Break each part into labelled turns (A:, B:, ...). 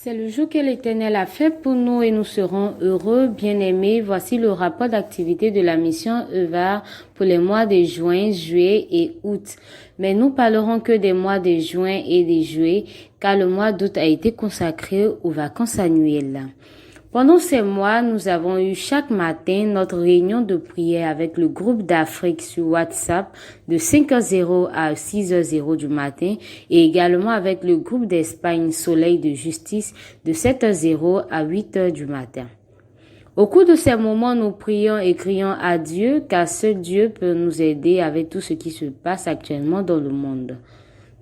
A: C'est le jour que l'Éternel a fait pour nous et nous serons heureux, bien-aimés. Voici le rapport d'activité de la mission EVA pour les mois de juin, juillet et août. Mais nous parlerons que des mois de juin et de juillet, car le mois d'août a été consacré aux vacances annuelles. Pendant ces mois, nous avons eu chaque matin notre réunion de prière avec le groupe d'Afrique sur WhatsApp de 5h00 à 6h00 du matin et également avec le groupe d'Espagne Soleil de Justice de 7h00 à 8h du matin. Au cours de ces moments, nous prions et crions à Dieu car seul Dieu peut nous aider avec tout ce qui se passe actuellement dans le monde.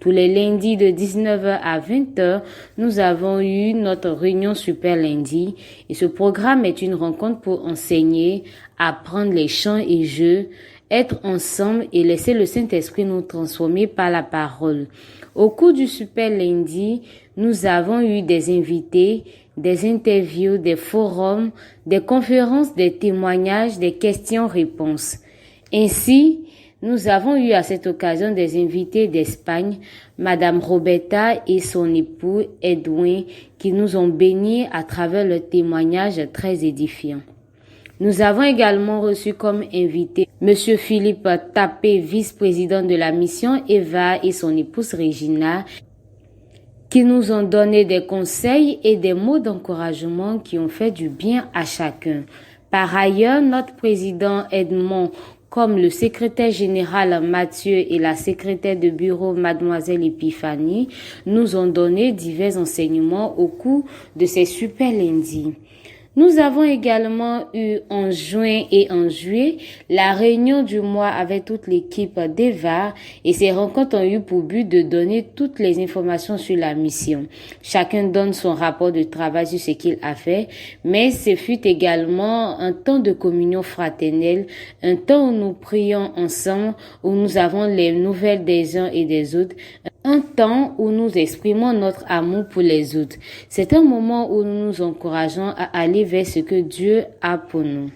A: Tous les lundis de 19h à 20h, nous avons eu notre réunion Super Lundi et ce programme est une rencontre pour enseigner, apprendre les chants et jeux, être ensemble et laisser le Saint-Esprit nous transformer par la parole. Au cours du Super Lundi, nous avons eu des invités, des interviews, des forums, des conférences, des témoignages, des questions-réponses. Ainsi, nous avons eu à cette occasion des invités d'Espagne, Madame Roberta et son époux Edwin, qui nous ont bénis à travers leurs témoignages très édifiants. Nous avons également reçu comme invité Monsieur Philippe Tapé, vice-président de la mission EVA et son épouse Regina, qui nous ont donné des conseils et des mots d'encouragement qui ont fait du bien à chacun. Par ailleurs, notre président Edmond, comme le secrétaire général Mathieu et la secrétaire de bureau Mademoiselle Epiphanie, nous ont donné divers enseignements au cours de ces super lundis. Nous avons également eu en juin et en juillet la réunion du mois avec toute l'équipe d'EVA et ces rencontres ont eu pour but de donner toutes les informations sur la mission. Chacun donne son rapport de travail sur ce qu'il a fait, mais ce fut également un temps de communion fraternelle, un temps où nous prions ensemble, où nous avons les nouvelles des uns et des autres, un temps où nous exprimons notre amour pour les autres. C'est un moment où nous nous encourageons à aller vers ce que Dieu a pour nous.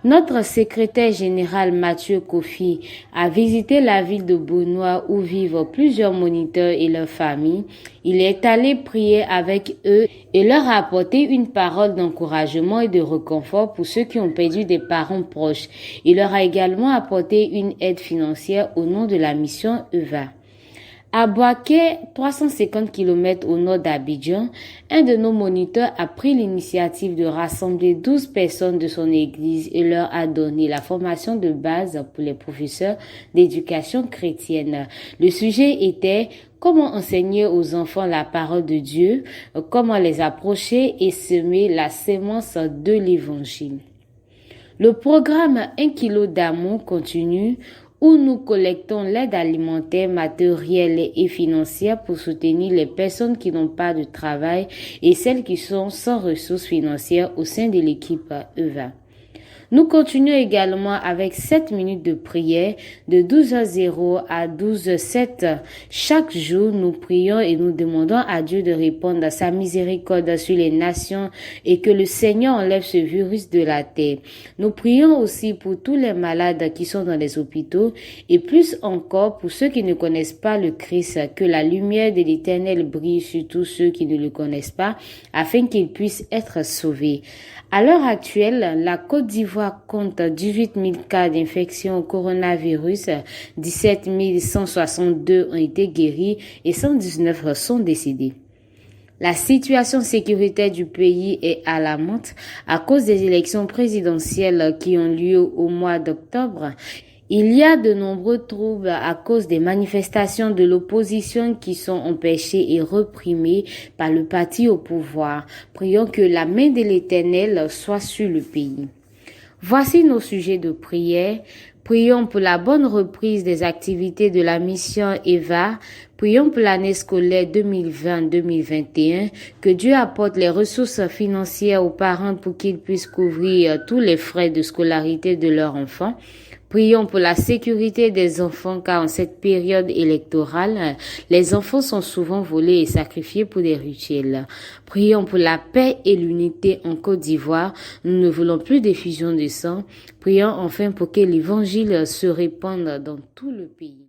A: Notre secrétaire général Mathieu Kofi a visité la ville de Benoît où vivent plusieurs moniteurs et leurs familles. Il est allé prier avec eux et leur a apporté une parole d'encouragement et de réconfort pour ceux qui ont perdu des parents proches. Il leur a également apporté une aide financière au nom de la mission EVA. À Boaké, 350 km au nord d'Abidjan, un de nos moniteurs a pris l'initiative de rassembler 12 personnes de son église et leur a donné la formation de base pour les professeurs d'éducation chrétienne. Le sujet était comment enseigner aux enfants la parole de Dieu, comment les approcher et semer la sémence de l'évangile. Le programme 1 kilo d'amour continue où nous collectons l'aide alimentaire, matérielle et financière pour soutenir les personnes qui n'ont pas de travail et celles qui sont sans ressources financières au sein de l'équipe EVA. Nous continuons également avec 7 minutes de prière de 12h00 à 12h07. Chaque jour, nous prions et nous demandons à Dieu de répondre à sa miséricorde sur les nations et que le Seigneur enlève ce virus de la terre. Nous prions aussi pour tous les malades qui sont dans les hôpitaux et plus encore pour ceux qui ne connaissent pas le Christ, que la lumière de l'Éternel brille sur tous ceux qui ne le connaissent pas afin qu'ils puissent être sauvés. À l'heure actuelle, la Côte d'Ivoire compte 18 000 cas d'infection au coronavirus, 17 162 ont été guéris et 119 sont décédés. La situation sécuritaire du pays est alarmante à cause des élections présidentielles qui ont lieu au mois d'octobre. Il y a de nombreux troubles à cause des manifestations de l'opposition qui sont empêchées et reprimées par le parti au pouvoir. Prions que la main de l'Éternel soit sur le pays. Voici nos sujets de prière. Prions pour la bonne reprise des activités de la mission EVA. Prions pour l'année scolaire 2020-2021. Que Dieu apporte les ressources financières aux parents pour qu'ils puissent couvrir tous les frais de scolarité de leurs enfants. Prions pour la sécurité des enfants car en cette période électorale, les enfants sont souvent volés et sacrifiés pour des rituels. Prions pour la paix et l'unité en Côte d'Ivoire. Nous ne voulons plus d'effusion de sang. Prions enfin pour que l'évangile se répande dans tout le pays.